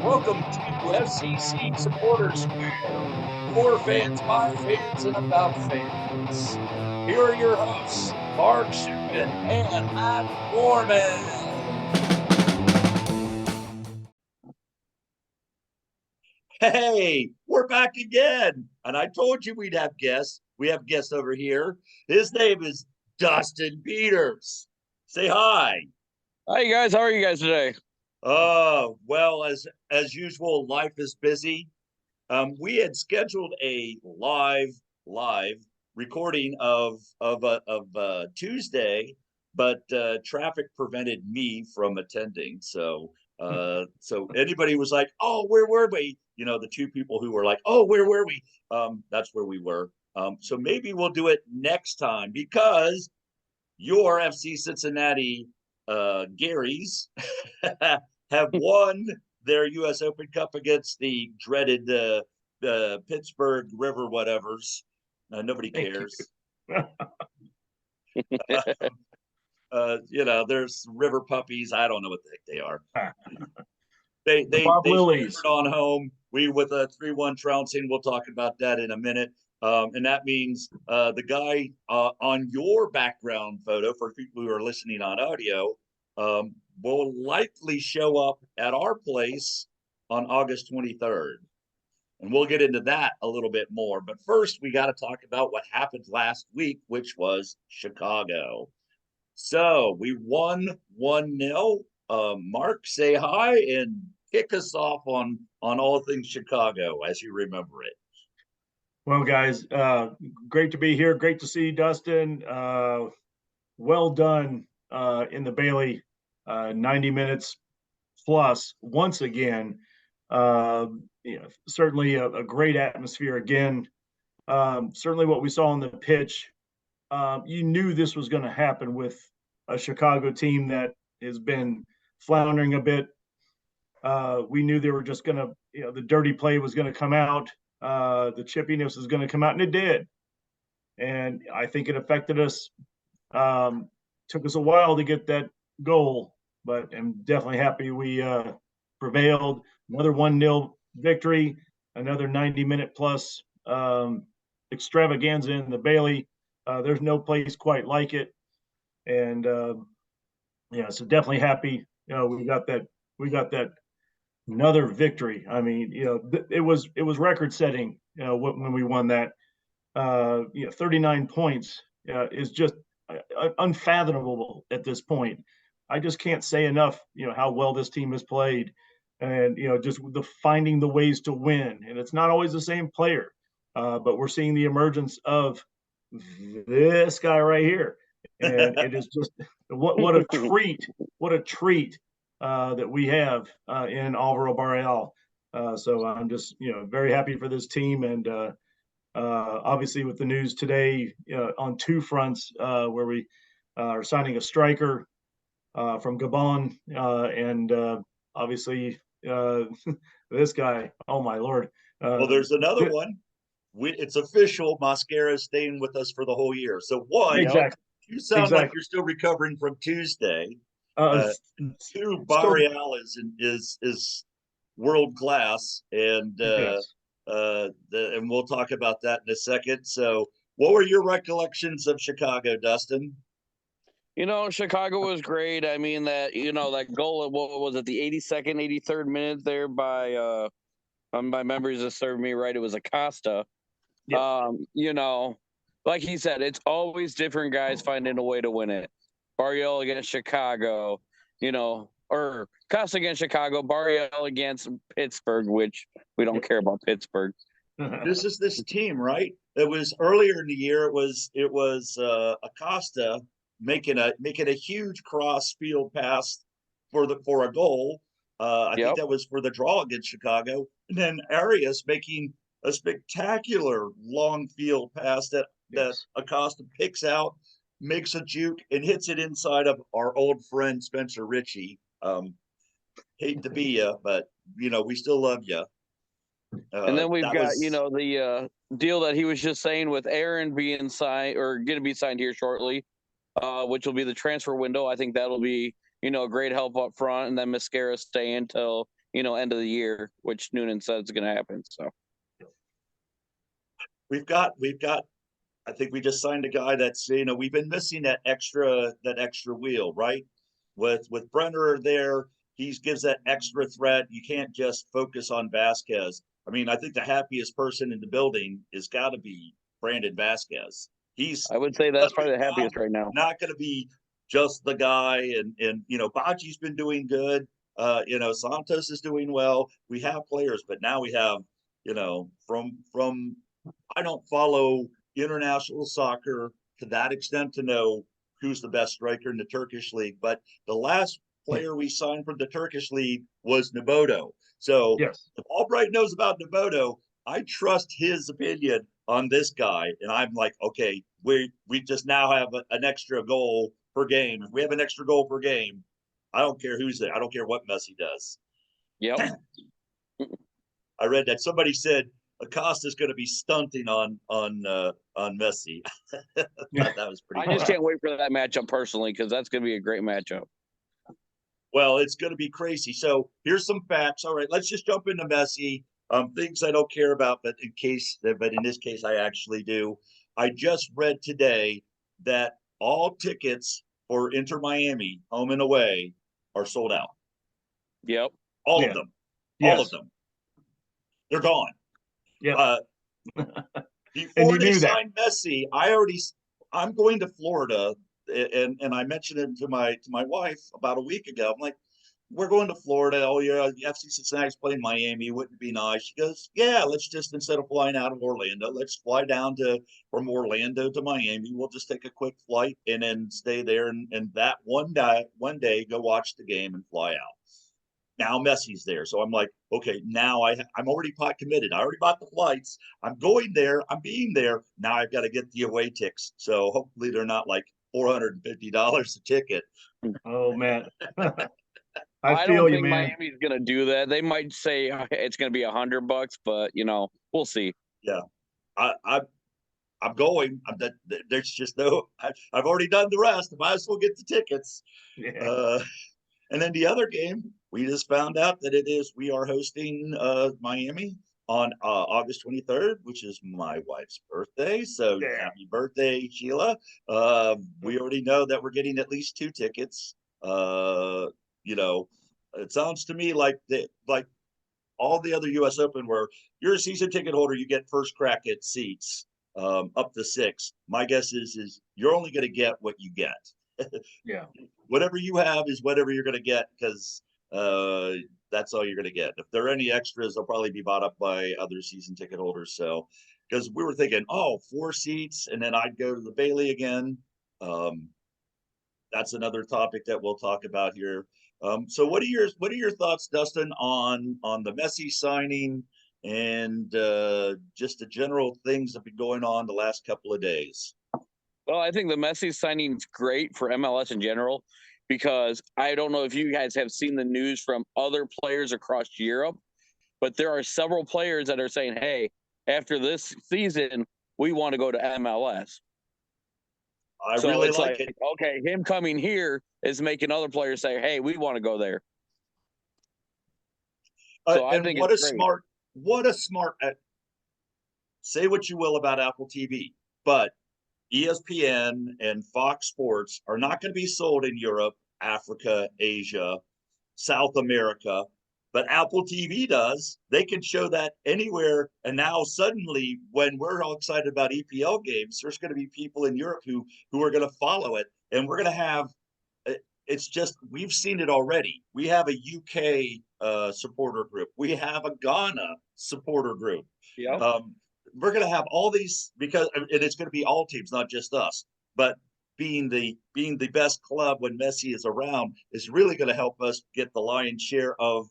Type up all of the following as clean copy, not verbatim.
Welcome to FCC Supporters Square. For fans, by fans, and about fans. Here are your hosts, Mark Shipman and Matt Foreman. Hey, we're back again. And I told you we'd have guests. We have guests over here. His name is Dustin Peters. Say hi. Hi guys, how are you guys today? Well, as usual, life is busy. We had scheduled a live recording of Tuesday, but traffic prevented me from attending. So anybody was like, "Oh, where were we?" You know, the two people who were like, "Oh, where were we?" That's where we were. So maybe we'll do it next time because your FC Cincinnati Garys have won their U.S. Open Cup against the dreaded Pittsburgh River whatevers. Nobody cares. There's river puppies. I don't know what the heck they are. They scored on home. We with a 3-1 trouncing. We'll talk about that in a minute. And that means the guy on your background photo, for people who are listening on audio, will likely show up at our place on August 23rd. And we'll get into that a little bit more. But first, we got to talk about what happened last week, which was Chicago. So we won 1-0. Mark, say hi and kick us off on all things Chicago as you remember it. Well, guys, great to be here. Great to see you, Dustin. Well done in the Bailey, 90 minutes plus once again. Certainly a great atmosphere again. Certainly what we saw on the pitch, you knew this was going to happen with a Chicago team that has been floundering a bit. We knew they were just going to, the dirty play was going to come out. The chippiness is going to come out, and it did. And I think it affected us. Took us a while to get that goal, but I'm definitely happy we prevailed. Another 1-0 victory, another 90-minute plus extravaganza in the Bailey. There's no place quite like it. And so definitely happy. We got that another victory. I mean, it was record setting. When we won that, 39 points is just unfathomable at this point. I just can't say enough. How well this team has played, and just the finding the ways to win. And it's not always the same player, but we're seeing the emergence of this guy right here, and it is just what a treat. What a treat. That we have in Alvaro Barreal. So I'm just, very happy for this team. And obviously with the news today on two fronts where we are signing a striker from Gabon and obviously this guy, oh my Lord. Well, there's another one. It's official. Mascara is staying with us for the whole year. So one, exactly. You sound like you're still recovering from Tuesday. Two, Barreal is world class, and yes. And we'll talk about that in a second. So, what were your recollections of Chicago, Dustin? Chicago was great. I mean that goal. What was it? The 82nd, 83rd minute there by my memories have served me right. It was Acosta. Yep. Like he said, it's always different guys finding a way to win it. Barreal against Chicago, or Costa against Chicago, Barreal against Pittsburgh, which we don't care about Pittsburgh. This is this team, right? It was earlier in the year. It was Acosta making a huge cross field pass for a goal. I think that was for the draw against Chicago, and then Arias making a spectacular long field pass that Acosta picks out, makes a juke, and hits it inside of our old friend Spencer Ritchie. Hate to be you, but we still love you. And then we've got the deal that he was just saying with Aaron being signed or going to be signed here shortly, which will be the transfer window. I think that'll be great help up front, and then Mascara stay until end of the year, which Noonan said is going to happen. So we've got. I think we just signed a guy that's we've been missing that extra wheel, right? With Brenner there, he gives that extra threat. You can't just focus on Vasquez. I mean, I think the happiest person in the building is got to be Brandon Vasquez. I would say that's probably the happiest right now. Not going to be just the guy, and Baji's been doing good. Santos is doing well. We have players, but now we have from I don't follow international soccer to that extent to know who's the best striker in the Turkish league, but the last player we signed from the Turkish league was Nebodo. So yes, if Albright knows about Nebodo, I trust his opinion on this guy, and I'm like, okay, we just now have an extra goal per game. If we have an extra goal per game, I don't care who's there. I don't care what Messi does. Yep. I read that somebody said Acosta's going to be stunting on Messi. That was pretty. I just can't wait for that matchup personally, because that's going to be a great matchup. Well, it's going to be crazy. So here's some facts. All right, let's just jump into Messi. Things I don't care about, but in this case, I actually do. I just read today that all tickets for Inter Miami, home and away, are sold out. Yep. All of them. Yes. All of them. They're gone. Yeah. Before they signed Messi, I'm going to Florida, and I mentioned it to my wife about a week ago. I'm like, we're going to Florida. Oh yeah, the FC Cincinnati's playing Miami. Wouldn't it be nice? She goes, yeah, let's just, instead of flying out of Orlando, let's fly down from Orlando to Miami. We'll just take a quick flight and then stay there, and that one day go watch the game and fly out. Now Messi's there. So I'm like, okay, now I'm already pot committed. I already bought the flights. I'm going there. I'm being there. Now I've got to get the away tickets. So hopefully they're not like $450 a ticket. Oh, man. I don't think Miami's going to do that. They might say it's going to be $100, but we'll see. Yeah. I'm going. There's just no, I've already done the rest. I might as well get the tickets. Yeah. And then the other game, we just found out that we are hosting Miami on August 23rd, which is my wife's birthday. So happy birthday, Sheila. We already know that we're getting at least 2 tickets. It sounds to me like all the other U.S. Open, where you're a season ticket holder, you get first crack at seats up to 6. My guess is you're only going to get what you get. Yeah. Whatever you have is whatever you're going to get, because that's all you're going to get. If there are any extras, they'll probably be bought up by other season ticket holders. So, because we were thinking, 4 seats, and then I'd go to the Bailey again. That's another topic that we'll talk about here. So, what are your thoughts, Dustin, on the Messi signing and just the general things that have been going on the last couple of days? Well, I think the Messi signing is great for MLS in general, because I don't know if you guys have seen the news from other players across Europe, but there are several players that are saying, hey, after this season, we want to go to MLS. I really like it. Okay, him coming here is making other players say, hey, we want to go there. So I think what a smart, say what you will about Apple TV, but ESPN and Fox Sports are not going to be sold in Europe, Africa, Asia, South America, but Apple TV does. They can show that anywhere. And now suddenly, when we're all excited about EPL games, there's going to be people in Europe who are going to follow it. And we're going to have, it's just, we've seen it already. We have a UK supporter group. We have a Ghana supporter group. Yeah. We're going to have all these, because it's going to be all teams, not just us. But being the best club when Messi is around is really going to help us get the lion's share of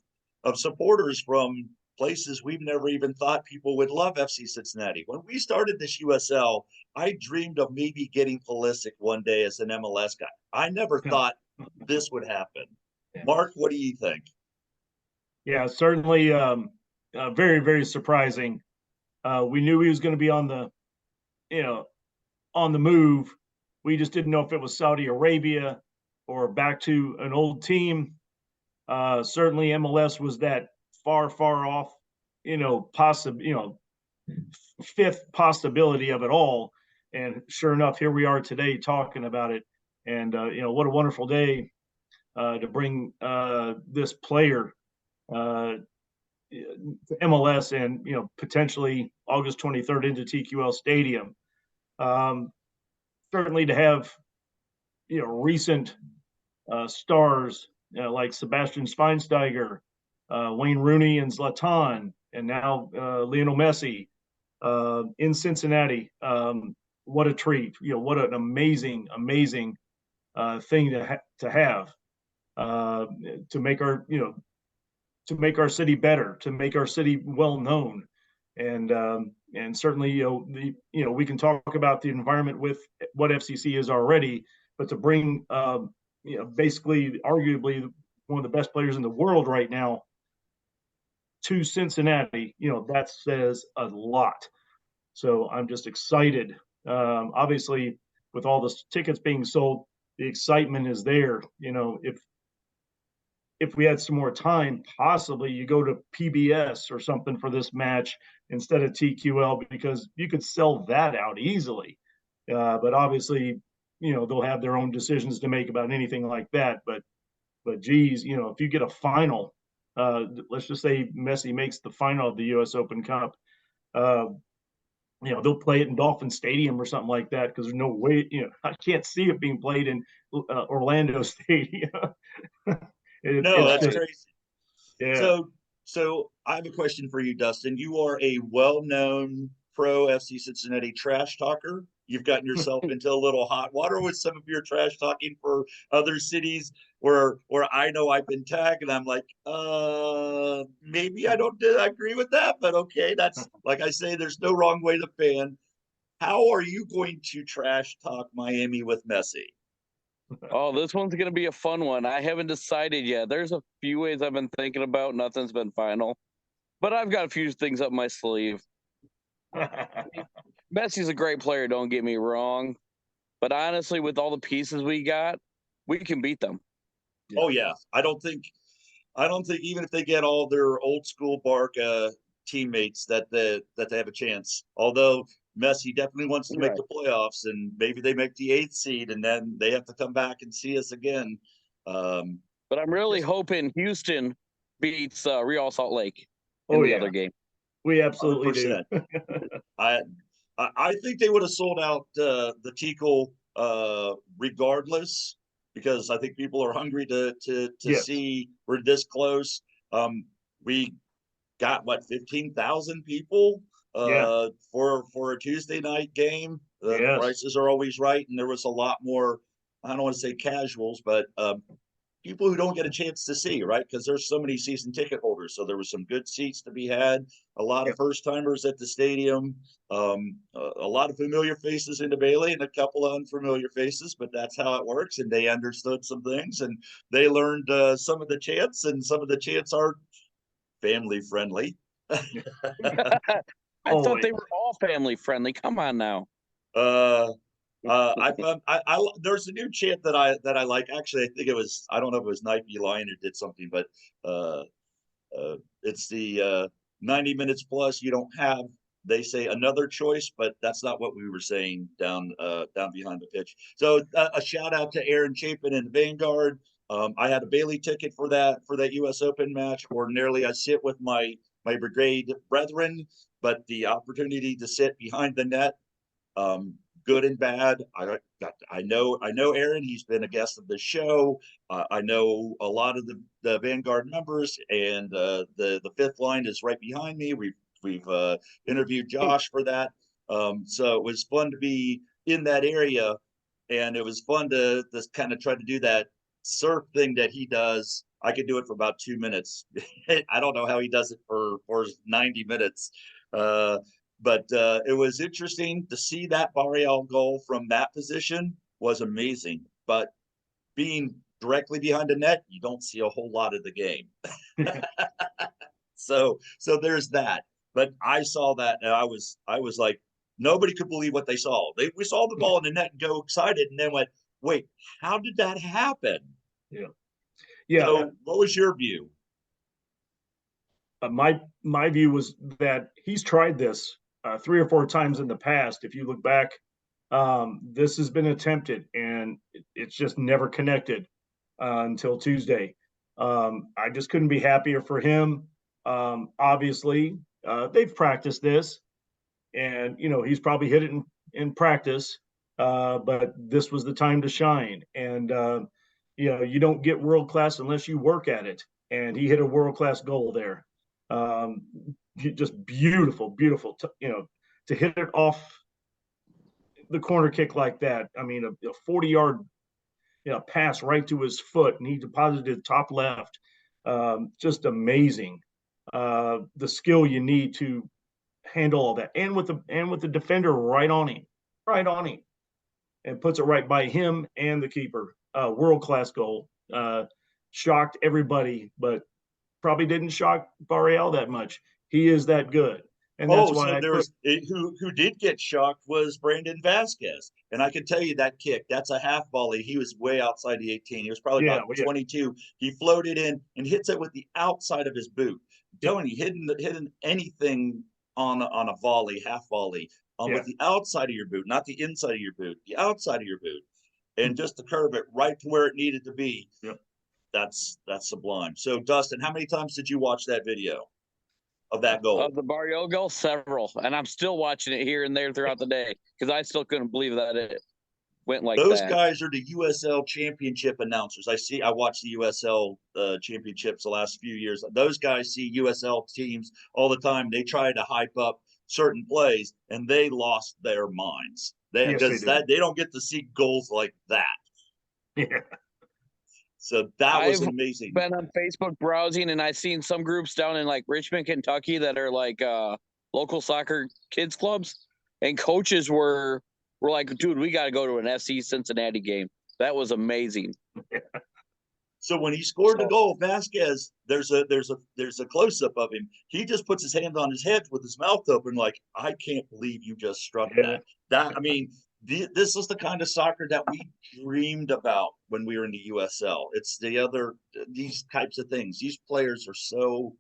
supporters from places we've never even thought people would love FC Cincinnati. When we started this USL, I dreamed of maybe getting Pulisic one day as an MLS guy. I never thought this would happen. Yeah. Mark, what do you think? Yeah, certainly very, very surprising. We knew he was going to be on the move. We just didn't know if it was Saudi Arabia, or back to an old team. Certainly MLS was that far off, fifth possibility of it all. And sure enough, here we are today talking about it. And, what a wonderful day to bring this player to MLS and, potentially August 23rd into TQL Stadium. Certainly to have, recent stars like Sebastian Schweinsteiger, Wayne Rooney, and Zlatan, and now Lionel Messi in Cincinnati. What a treat! What an amazing thing to have to make our city better, to make our city well known, and certainly we can talk about the environment with what FCC is already, but to bring basically arguably one of the best players in the world right now to Cincinnati, that says a lot. So I'm just excited. Obviously, with all the tickets being sold, the excitement is there. If we had some more time, possibly you go to PBS or something for this match instead of TQL, because you could sell that out easily. But obviously, they'll have their own decisions to make about anything like that. But geez, if you get a final, let's just say Messi makes the final of the U.S. Open Cup, they'll play it in Dolphin Stadium or something like that, because there's no way, I can't see it being played in Orlando Stadium. No, that's just crazy. Yeah. So I have a question for you, Dustin. You are a well-known pro FC Cincinnati trash talker. You've gotten yourself into a little hot water with some of your trash talking for other cities where I know I've been tagged, and I'm like, maybe I don't agree with that, but okay, that's like I say, there's no wrong way to fan. How are you going to trash talk Miami with Messi? Oh, this one's going to be a fun one. I haven't decided yet. There's a few ways I've been thinking about. Nothing's been final. But I've got a few things up my sleeve. Messi's a great player, don't get me wrong. But honestly, with all the pieces we got, we can beat them. Oh, yeah. I don't think even if they get all their old school Barca teammates that they have a chance. Although Messi definitely wants to make the playoffs, and maybe they make the 8th seed, and then they have to come back and see us again. But I'm really hoping Houston beats Real Salt Lake in the other game. We absolutely 100%. Do. I think they would have sold out the Tickle regardless, because I think people are hungry to see we're this close. We got 15,000 people for a Tuesday night game. The prices are always right, and there was a lot more, I don't want to say casuals, but people who don't get a chance to see, right? Because there's so many season ticket holders. So there was some good seats to be had, a lot of first timers at the stadium, a lot of familiar faces into Bailey and a couple of unfamiliar faces, but that's how it works. And they understood some things, and they learned some of the chants, and some of the chants are family friendly. I thought they were all family friendly. Come on now. I found there's a new chant that I like. Actually, I think it was, I don't know if it was Night Be Lion or did something, but it's the 90 minutes plus. You don't have, they say, another choice, but that's not what we were saying down behind the pitch. So a shout out to Aaron Chapin and the Vanguard. I had a Bailey ticket for that U.S. Open match. Ordinarily, I sit with my brigade brethren, but the opportunity to sit behind the net, good and bad. I know Aaron. He's been a guest of the show. I know a lot of the Vanguard members, and the fifth line is right behind me. We've interviewed Josh for that. So it was fun to be in that area, and it was fun to kind of try to do that surf thing that he does. I could do it for about 2 minutes. I don't know how he does it for 90 minutes. But it was interesting to see that Barreal goal from that position was amazing. But being directly behind the net, you don't see a whole lot of the game. So there's that. But I saw that, and I was like, nobody could believe what they saw. We saw the ball in the net and go excited, and then went, wait, how did that happen? Yeah. Yeah. So what was your view? My view was that he's tried this 3 or 4 times in the past. If you look back, this has been attempted, and it's just never connected until Tuesday. I just couldn't be happier for him. Obviously, they've practiced this, and he's probably hit it in practice, but this was the time to shine. And you don't get world class unless you work at it. And he hit a world class goal there. Um, just beautiful, beautiful. To hit it off the corner kick like that. I mean, a 40-yard pass right to his foot, and he deposited top left. Just amazing. The skill you need to handle all that, and with the defender right on him, and puts it right by him and the keeper. World class goal. Shocked everybody, but probably didn't shock Barreal that much. He is that good, and that's Oh, why so who did get shocked was Brandon Vasquez, and I can tell you that kick, that's a half volley. He was way outside the 18. He was probably about 22. He floated in and hits it with the outside of his boot. I'm telling you, hitting anything on a volley, half volley, with the outside of your boot, not the inside of your boot, the outside of your boot, and just to curve it right to where it needed to be. Yep. That's sublime. So, Dustin, how many times did you watch that video of that goal? The Barrio goal, several, and I'm still watching it here and there throughout the day because I still couldn't believe that it went like Those that. guys are the USL championship announcers. I watch the USL championships the last few years. Those guys see USL teams all the time. They try to hype up certain plays, and they lost their minds. They don't get to see goals like that. Yeah. So that was I've amazing. Been on Facebook browsing, and I've seen some groups down in like Richmond, Kentucky, that are like local soccer kids clubs, and coaches were like, "Dude, we got to go to an FC Cincinnati game." That was amazing. So when he scored the goal, Vasquez, there's a close up of him. He just puts his hand on his head with his mouth open, like, I can't believe you just struck that. I mean, this is the kind of soccer that we dreamed about when we were in the USL. It's these types of things. These players are so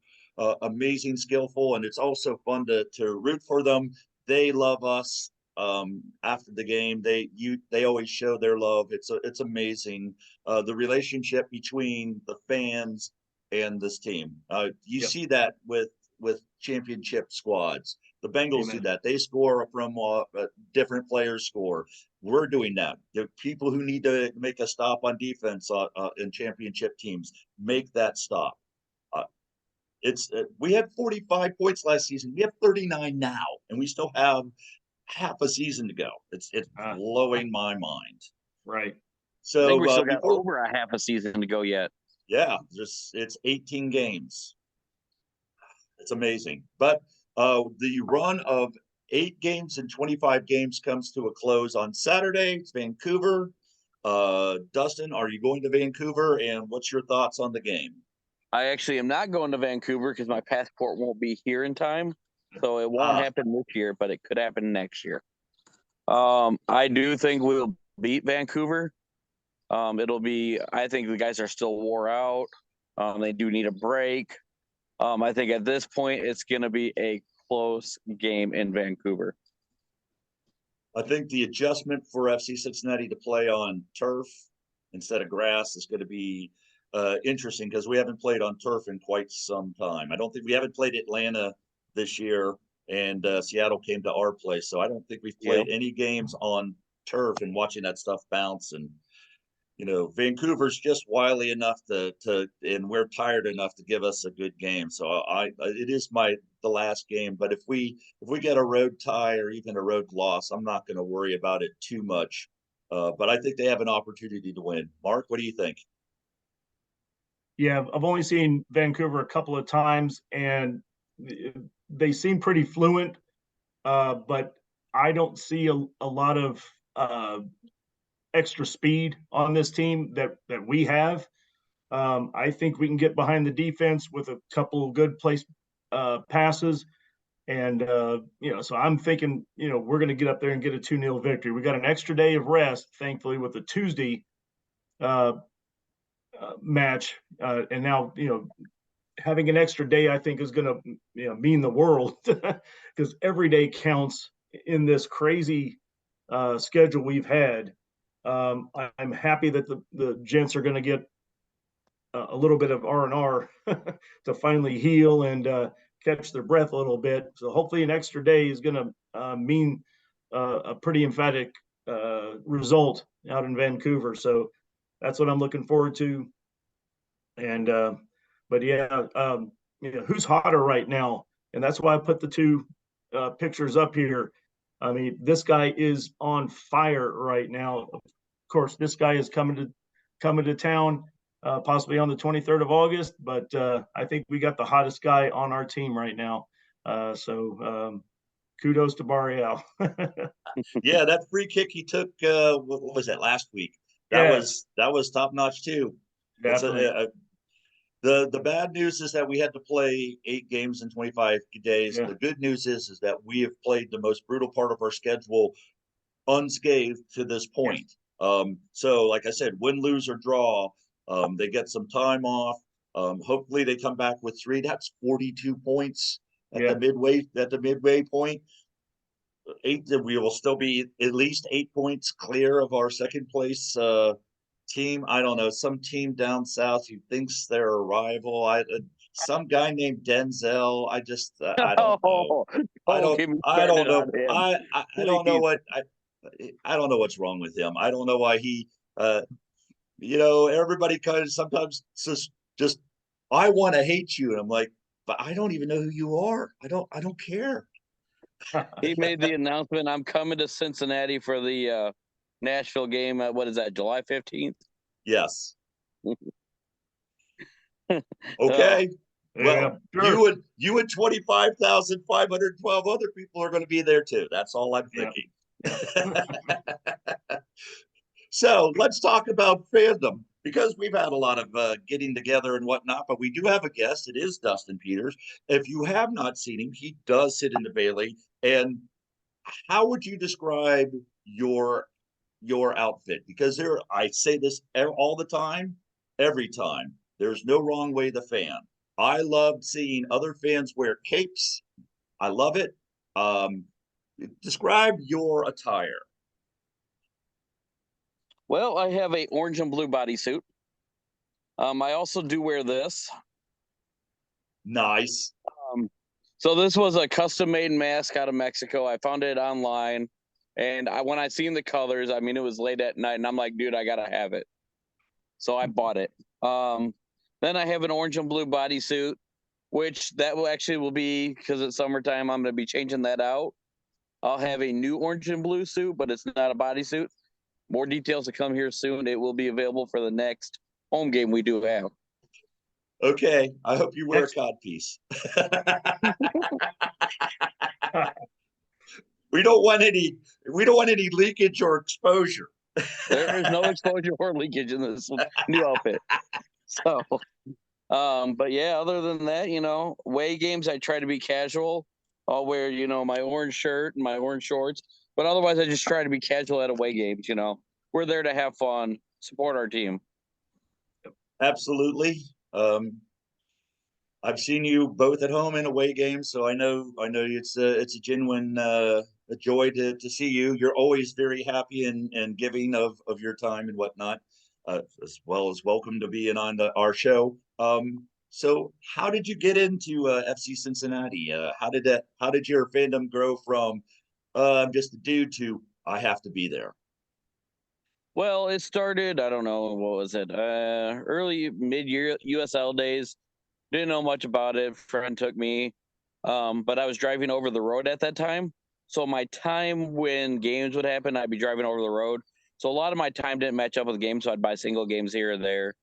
amazing, skillful, and it's also fun to root for them. They love us. After the game, they always show their love. It's amazing. The relationship between the fans and this team. You see that with championship squads. The Bengals do that. They score from different players score. We're doing that. The people who need to make a stop on defense in championship teams make that stop. We had 45 points last season. We have 39 now, and we still have half a season to go. It's blowing my mind. Right. So I think we still got over a half a season to go yet. Yeah, it's 18 games. It's amazing. But the run of 8 games and 25 games comes to a close on Saturday. It's Vancouver. Dustin, are you going to Vancouver? And what's your thoughts on the game? I actually am not going to Vancouver because my passport won't be here in time. So it won't happen this year, but it could happen next year. I do think we'll beat Vancouver. I think the guys are still wore out. They do need a break. I think at this point, it's going to be a close game in Vancouver. I think the adjustment for FC Cincinnati to play on turf instead of grass is going to be interesting because we haven't played on turf in quite some time. We haven't played Atlanta this year, and Seattle came to our place. So I don't think we've played any games on turf and watching that stuff bounce. And, Vancouver's just wily enough and we're tired enough to give us a good game. So it is the last game. But if we get a road tie or even a road loss, I'm not going to worry about it too much. But I think they have an opportunity to win. Mark, what do you think? Yeah, I've only seen Vancouver a couple of times, and they seem pretty fluent, but I don't see a lot of extra speed on this team that we have. I think we can get behind the defense with a couple of good place passes. And, so I'm thinking, we're going to get up there and get a 2-0 victory. We got an extra day of rest, thankfully, with the Tuesday match. And now, having an extra day, I think, is going to mean the world because every day counts in this crazy schedule we've had. I'm happy that the gents are going to get a little bit of R&R to finally heal and catch their breath a little bit. So hopefully an extra day is going to mean a pretty emphatic result out in Vancouver. So that's what I'm looking forward to. And but yeah, who's hotter right now? And that's why I put the two pictures up here. I mean, this guy is on fire right now. Of course, this guy is coming to town possibly on the 23rd of August. But I think we got the hottest guy on our team right now. So kudos to Barrial. Yeah, that free kick he took, what was that, last week? That was top notch too. It's the bad news is that we had to play 8 games in 25 days. Yeah. The good news is that we have played the most brutal part of our schedule unscathed to this point. So like I said, win, lose, or draw, they get some time off. Hopefully they come back with 3. That's 42 points at the midway point. 8, we will still be at least 8 points clear of our second place team. I don't know, some team down south who thinks they're a rival. Some guy named Denzel. I don't know. I don't know. I don't know what I don't know what's wrong with him. I don't know why he everybody kind of sometimes just I want to hate you, and I'm like, but I don't even know who you are. I don't care. He made the announcement, I'm coming to Cincinnati for the Nashville game. What is that, July 15th? Yes. Okay. Well, sure. you and 25,512 other people are going to be there too. That's all I'm thinking. Yeah. So let's talk about fandom, because we've had a lot of getting together and whatnot, but we do have a guest. It is Dustin Peters. If you have not seen him, he does sit in the Bailey. And how would you describe your outfit? Because I say this all the time, every time. There's no wrong way to fan. I love seeing other fans wear capes. I love it. Describe your attire. Well, I have a orange and blue bodysuit. I also do wear this. Nice. So this was a custom-made mask out of Mexico. I found it online, and when I seen the colors, I mean, it was late at night, and I'm like, dude, I gotta have it. So I bought it. Then I have an orange and blue bodysuit, which that will be, because it's summertime, I'm going to be changing that out. I'll have a new orange and blue suit, but it's not a bodysuit. More details to come here soon. It will be available for the next home game we do have. Okay, I hope you wear a codpiece. We don't want any leakage or exposure. There is no exposure or leakage in this new outfit. So, but yeah, other than that, away games, I try to be casual. I'll wear, my orange shirt and my orange shorts, but otherwise I just try to be casual at away games. We're there to have fun, support our team. Absolutely. I've seen you both at home and away games, so I know it's a genuine a joy to see you. You're always very happy and giving of your time and whatnot, as well as welcome to being on our show. So how did you get into FC Cincinnati? How did your fandom grow from I'm just a dude to I have to be there? Well, it started, I don't know, what was it? Early mid-year USL days. Didn't know much about it. Friend took me, but I was driving over the road at that time. So my time when games would happen, I'd be driving over the road. So a lot of my time didn't match up with games, so I'd buy single games here or there.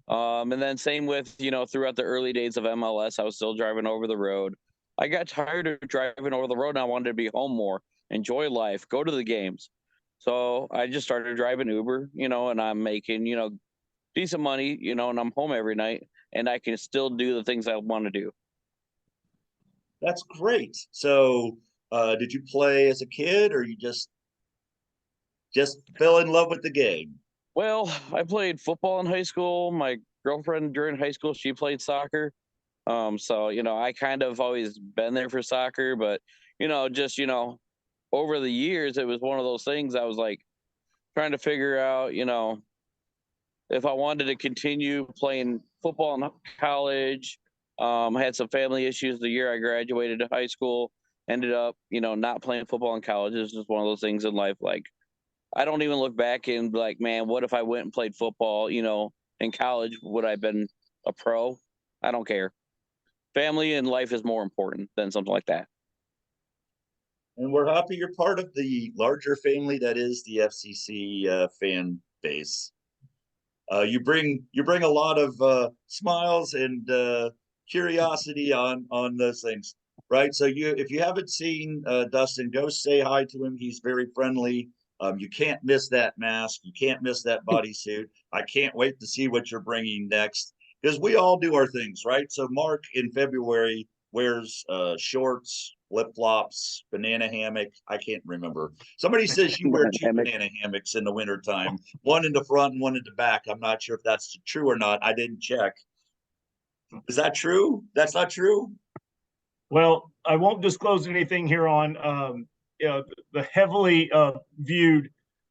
And then same with, throughout the early days of MLS, I was still driving over the road. I got tired of driving over the road and I wanted to be home more, enjoy life, go to the games. So I just started driving Uber, and I'm making, decent money, and I'm home every night and I can still do the things I want to do. That's great. So, did you play as a kid, or you just fell in love with the game? Well, I played football in high school. My girlfriend during high school, she played soccer. So I kind of always been there for soccer, but just over the years, it was one of those things I was like trying to figure out, if I wanted to continue playing football in college. I had some family issues the year I graduated high school. Ended up, not playing football in college. It's just one of those things in life. Like, I don't even look back and be like, man, what if I went and played football, in college? Would I have been a pro? I don't care. Family and life is more important than something like that. And we're happy you're part of the larger family that is the FCC fan base. You bring a lot of smiles and curiosity on those things, right? So if you haven't seen Dustin, go say hi to him. He's very friendly. You can't miss that mask. You can't miss that bodysuit. I can't wait to see what you're bringing next, because we all do our things, right? So Mark in February wears shorts, flip flops, banana hammock. I can't remember. Somebody says you wear two banana hammocks in the wintertime, one in the front and one in the back. I'm not sure if that's true or not. I didn't check. Is that true? That's not true. Well, I won't disclose anything here on the heavily viewed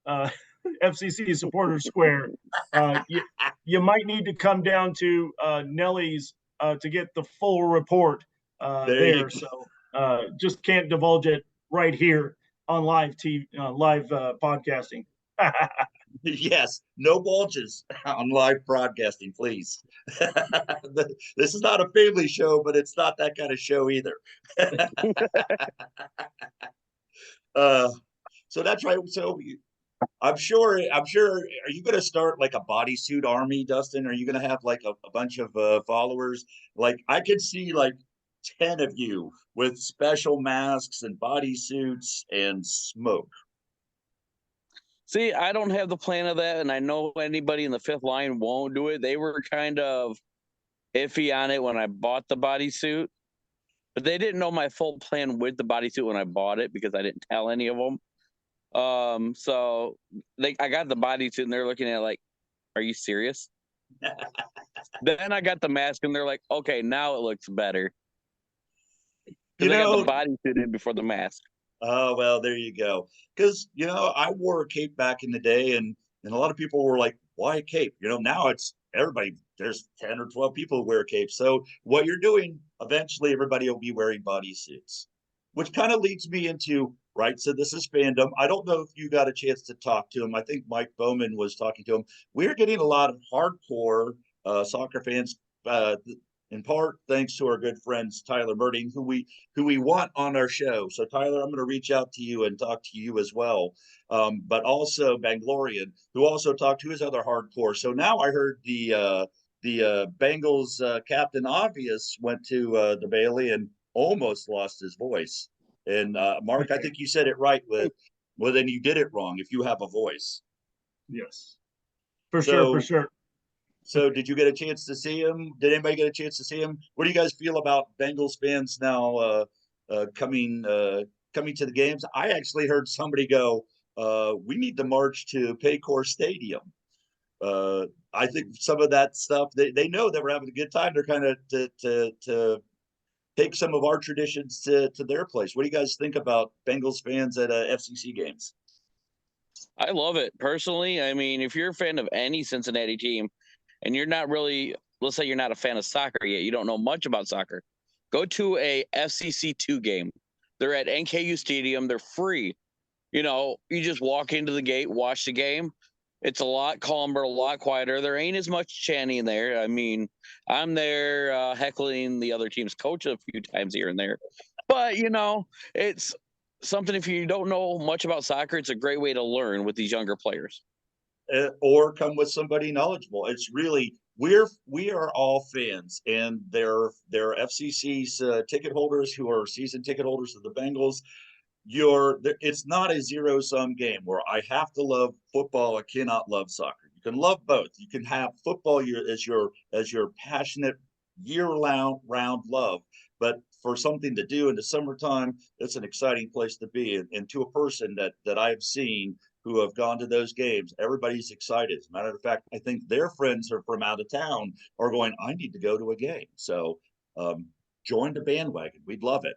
FCC supporter square. You might need to come down to Nellie's to get the full report there. So just can't divulge it right here on live TV, live podcasting. Yes, no bulges on live broadcasting, please. This is not a family show, but it's not that kind of show either. So that's right. So I'm sure. Are you going to start like a bodysuit army, Dustin? Are you going to have like a bunch of followers? Like I could see like 10 of you with special masks and bodysuits and smoke. See, I don't have the plan of that, and I know anybody in the fifth line won't do it. They were kind of iffy on it when I bought the bodysuit, but they didn't know my full plan with the bodysuit when I bought it because I didn't tell any of them. So I got the bodysuit, and they're looking at it like, "Are you serious?" Then I got the mask, and they're like, "Okay, now it looks better." Because I got the bodysuit in before the mask. Oh, well, there you go. Because, I wore a cape back in the day, and a lot of people were like, why a cape? Now it's everybody, there's 10 or 12 people who wear capes. So what you're doing, eventually everybody will be wearing bodysuits, which kind of leads me into, right? So this is fandom. I don't know if you got a chance to talk to him. I think Mike Bowman was talking to him. We're getting a lot of hardcore soccer fans, in part thanks to our good friends Tyler Birding, who we want on our show. So Tyler, I'm going to reach out to you and talk to you as well. But also Bangalorian, who also talked to his other hardcore. So now I heard the Bengals Captain Obvious went to the Bailey and almost lost his voice. And Mark, I think you said it right with, well, then you did it wrong if you have a voice. Yes, for sure. So did you get a chance to see him? Did anybody get a chance to see him? What do you guys feel about Bengals fans now coming to the games? I actually heard somebody go, we need to march to Paycor Stadium. I think some of that stuff, they know that we're having a good time. They're kind of to take some of our traditions to their place. What do you guys think about Bengals fans at FCC games? I love it personally. I mean, if you're a fan of any Cincinnati team and you're not really, let's say you're not a fan of soccer yet, you don't know much about soccer, go to a FCC 2 game. They're at NKU Stadium. They're free. You just walk into the gate, watch the game. It's a lot calmer, a lot quieter. There ain't as much chanting there. I mean, I'm there heckling the other team's coach a few times here and there. But, it's something, if you don't know much about soccer, it's a great way to learn with these younger players. Or come with somebody knowledgeable. It's really, we are all fans, and they're FCC's ticket holders who are season ticket holders of the Bengals. It's not a zero-sum game where I have to love football, I cannot love soccer. You can love both. You can have football as your passionate round love. But for something to do in the summertime, it's an exciting place to be. And to a person that I've seen who have gone to those games, everybody's excited. As a matter of fact, I think their friends are from out of town are going, I need to go to a game. So join the bandwagon. We'd love it.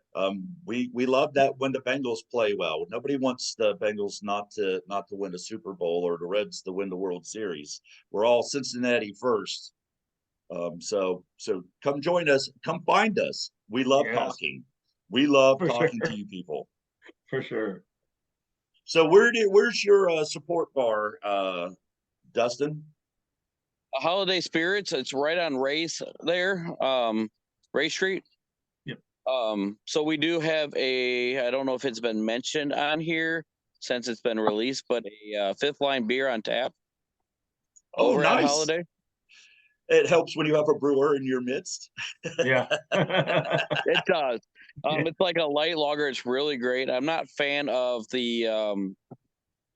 We love that when the Bengals play well. Nobody wants the Bengals not to win a Super Bowl or the Reds to win the World Series. We're all Cincinnati first. So come join us. Come find us. We love talking. We love talking to you people. For sure. So where's your support bar, Dustin? Holiday Spirits. It's right on Race there, Ray Street. Yep. So we do have I don't know if it's been mentioned on here since it's been released, but a Fifth Line beer on tap. Oh, over nice. at Holiday. It helps when you have a brewer in your midst. Yeah. It does. It's like a light lager. It's really great. I'm not a fan of the the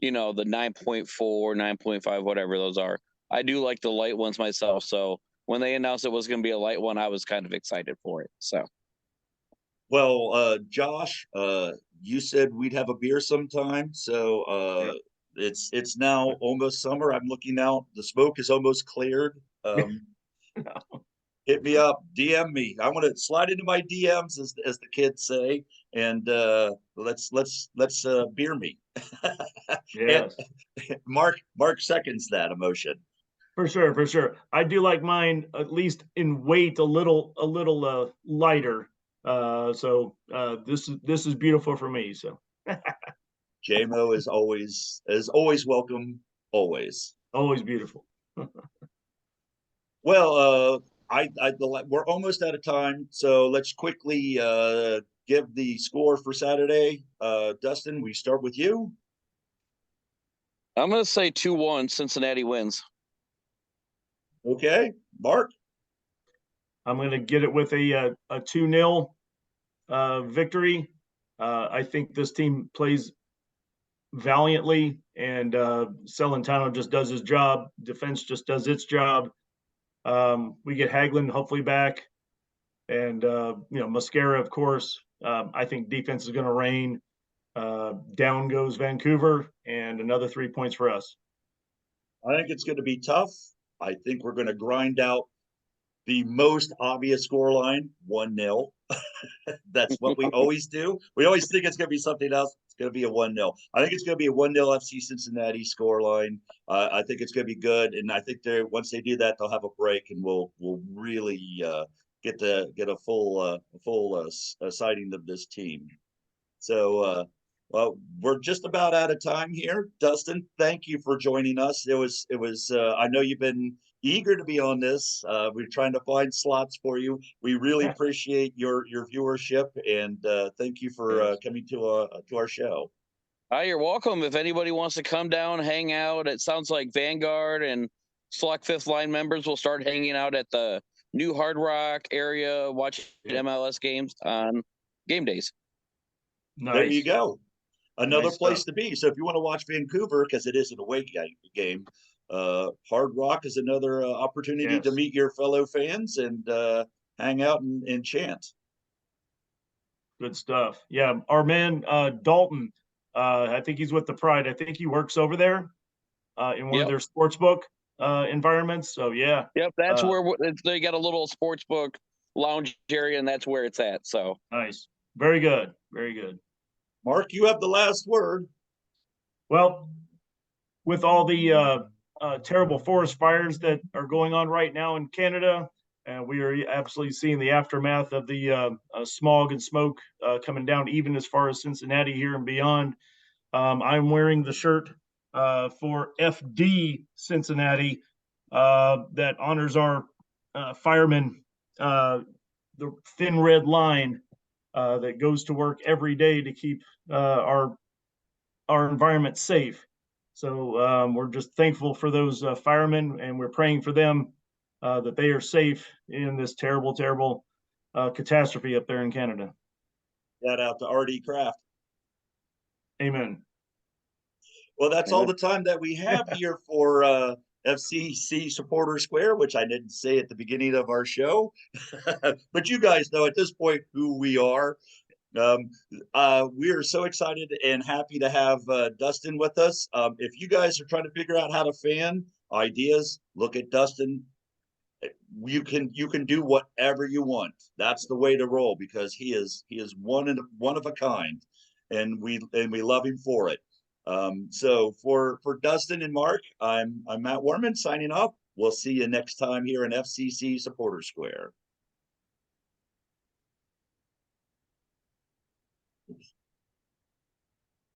9.4, 9.5, whatever those are. I do like the light ones myself. So when they announced it was going to be a light one, I was kind of excited for it. So, well, Josh, you said we'd have a beer sometime. So it's now almost summer. I'm looking out. The smoke is almost cleared. Hit me up, DM me. I want to slide into my DMs, as the kids say, and let's beer me. Yes. Mark seconds that emotion. For sure. I do like mine at least in weight a little lighter. So this is beautiful for me. So JMO is always welcome, always. Always beautiful. Well, we're almost out of time, so let's quickly give the score for Saturday. Dustin, we start with you. I'm going to say 2-1 Cincinnati wins. Okay, Mark. I'm going to get it with a 2-0 victory. I think this team plays valiantly, and Celentano just does his job. Defense just does its job. We get Hagelin hopefully back, and Mascara, of course. I think defense is going to reign. Down goes Vancouver, and another 3 points for us. I think it's going to be tough. I think we're going to grind out the most obvious scoreline, 1-0. That's what we always do. We always think it's going to be something else. It's going to be a 1-0. I think it's going to be a 1-0 FC Cincinnati scoreline. I think it's going to be good, and I think once they do that, they'll have a break, and we'll really get a full sighting of this team. So, well, we're just about out of time here. Dustin, thank you for joining us. It was. I know you've been eager to be on this. We're trying to find slots for you. We really appreciate your viewership, and thank you for coming to our show. You're welcome. If anybody wants to come down, hang out, it sounds like Vanguard and select Fifth Line members will start hanging out at the new Hard Rock area, watching MLS games on game days. Nice. There you go. Another Nice place stuff. to be. So if you want to watch Vancouver, because it is an away game, Hard Rock is another opportunity to meet your fellow fans and hang out and chant. Good stuff. Yeah, our man Dalton, I think he's with the Pride. I think he works over there in one of their sportsbook environments. So yeah. Yep, that's where they got a little sportsbook lounge area, and that's where it's at. So nice. Very good. Very good. Mark, you have the last word. Well, with all the terrible forest fires that are going on right now in Canada, we are absolutely seeing the aftermath of the smog and smoke coming down, even as far as Cincinnati here and beyond. I'm wearing the shirt for FD Cincinnati that honors our firemen, the thin red line that goes to work every day to keep our environment safe. So we're just thankful for those firemen, and we're praying for them that they are safe in this terrible, terrible catastrophe up there in Canada. Shout out to RD Craft. Amen. Well, that's all the time that we have here for FCC Supporter Square, which I didn't say at the beginning of our show, but you guys know at this point who we are. Um, we are so excited and happy to have Dustin with us. If you guys are trying to figure out how to fan ideas, look at Dustin. You can do whatever you want. That's the way to roll because he is one of a kind, and we love him for it. So for Dustin and Mark, I'm Matt Warman signing off. We'll see you next time here in FCC Supporter Square.